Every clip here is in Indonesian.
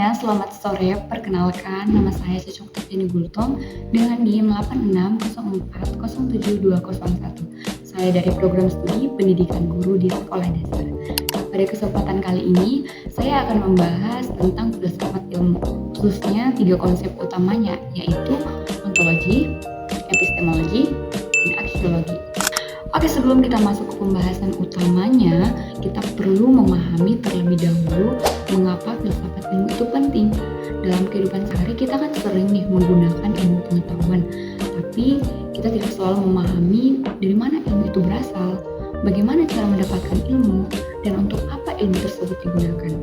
semuanya, selamat sore. Perkenalkan, nama saya Cecok Tiffany Gultom dengan NIM 8604070201. Saya dari program studi pendidikan guru di sekolah dasar. Pada kesempatan kali ini, saya akan membahas tentang filsafat ilmu, khususnya 3 konsep utamanya, yaitu ontologi, epistemologi, dan aksiologi. Oke, sebelum kita masuk ke pembahasan utamanya, kita perlu memahami terlebih dahulu mengapa filsafat ilmu itu penting. Dalam kehidupan sehari kita kan sering nih menggunakan ilmu pengetahuan, tapi kita tidak selalu memahami dari mana ilmu itu berasal, bagaimana cara mendapatkan ilmu, dan untuk apa ilmu tersebut digunakan.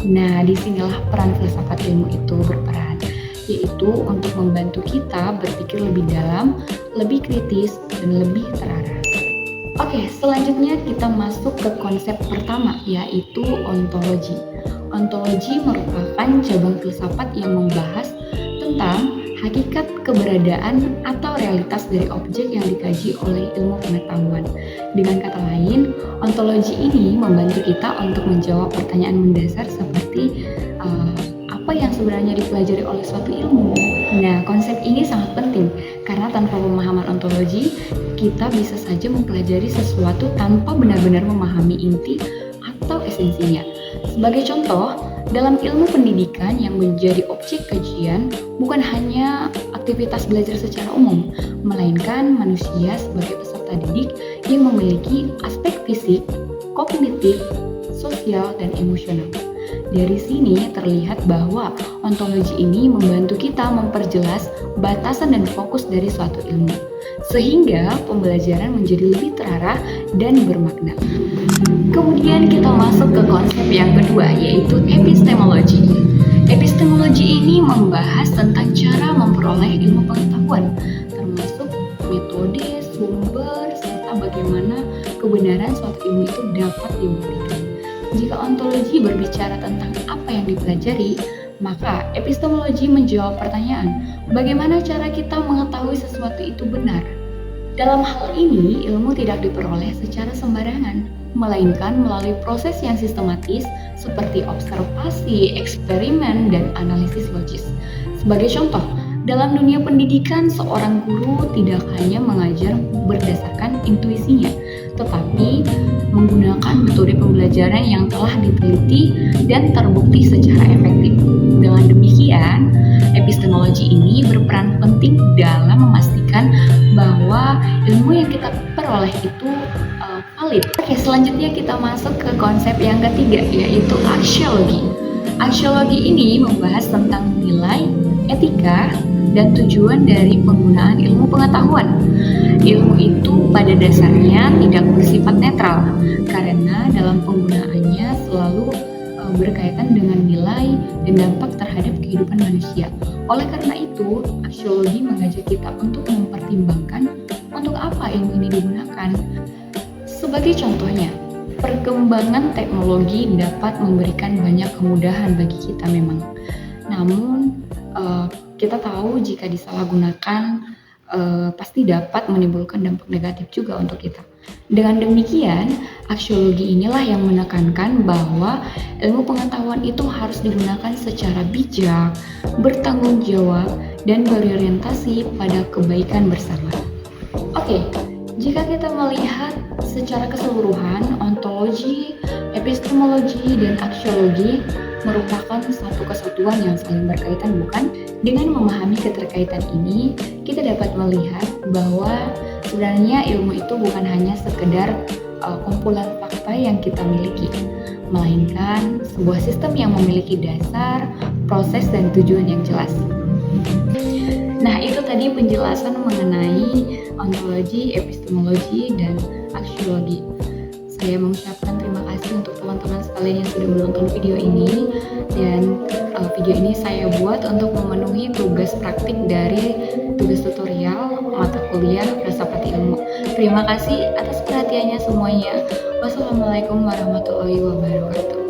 Nah, disinilah peran filsafat ilmu itu berperan, yaitu untuk membantu kita berpikir lebih dalam, lebih kritis, dan lebih terarah. Oke, selanjutnya kita masuk ke konsep pertama, yaitu ontologi. Ontologi merupakan cabang filsafat yang membahas tentang hakikat keberadaan atau realitas dari objek yang dikaji oleh ilmu pengetahuan. Dengan kata lain, ontologi ini membantu kita untuk menjawab pertanyaan mendasar seperti apa yang sebenarnya dipelajari oleh suatu ilmu. Nah, konsep ini sangat penting karena tanpa pemahaman ontologi, kita bisa saja mempelajari sesuatu tanpa benar-benar memahami inti atau esensinya. Sebagai contoh, dalam ilmu pendidikan yang menjadi objek kajian bukan hanya aktivitas belajar secara umum, melainkan manusia sebagai peserta didik yang memiliki aspek fisik, kognitif, sosial, dan emosional. Dari sini terlihat bahwa ontologi ini membantu kita memperjelas batasan dan fokus dari suatu ilmu, sehingga pembelajaran menjadi lebih terarah dan bermakna. Kemudian kita masuk ke konsep yang kedua, yaitu epistemologi. Epistemologi ini membahas tentang cara memperoleh ilmu pengetahuan, termasuk metode, sumber, serta bagaimana kebenaran suatu ilmu itu dapat dibuktikan. Jika ontologi berbicara tentang apa yang dipelajari, maka epistemologi menjawab pertanyaan, bagaimana cara kita mengetahui sesuatu itu benar? Dalam hal ini, ilmu tidak diperoleh secara sembarangan, melainkan melalui proses yang sistematis seperti observasi, eksperimen, dan analisis logis. Sebagai contoh, dalam dunia pendidikan, seorang guru tidak hanya mengajar berdasarkan intuisinya, tetapi menggunakan metode pembelajaran yang telah diteliti dan terbukti secara efektif. Dengan demikian, epistemologi ini berperan penting dalam memastikan bahwa ilmu yang kita peroleh itu valid. Oke, selanjutnya kita masuk ke konsep yang ketiga, yaitu aksiologi. Aksiologi ini membahas tentang nilai, etika, dan tujuan dari penggunaan ilmu pengetahuan. Ilmu itu pada dasarnya tidak bersifat netral, karena dalam penggunaannya selalu berkaitan dengan nilai dan dampak terhadap kehidupan manusia. Oleh karena itu, aksiologi mengajak kita untuk mempertimbangkan untuk apa ilmu ini digunakan. Sebagai contohnya, perkembangan teknologi dapat memberikan banyak kemudahan bagi kita memang. Namun, kita tahu jika disalahgunakan pasti dapat menimbulkan dampak negatif juga untuk kita. Dengan demikian, aksiologi inilah yang menekankan bahwa ilmu pengetahuan itu harus digunakan secara bijak, bertanggung jawab, dan berorientasi pada kebaikan bersama. Oke, jika kita melihat secara keseluruhan, ontologi, epistemologi, dan aksiologi merupakan satu kesatuan yang saling berkaitan, bukan? Dengan memahami keterkaitan ini, kita dapat melihat bahwa sebenarnya ilmu itu bukan hanya sekedar kumpulan fakta yang kita miliki, melainkan sebuah sistem yang memiliki dasar, proses, dan tujuan yang jelas. Nah, itu tadi penjelasan mengenai ontologi, epistemologi, dan aksiologi. Saya mengucapkan terima kasih untuk teman-teman sekalian yang sudah menonton video ini, dan video ini saya buat untuk memenuhi tugas praktik dari tugas tutorial mata kuliah filsafat ilmu. Terima kasih atas perhatiannya semuanya. Wassalamualaikum warahmatullahi wabarakatuh.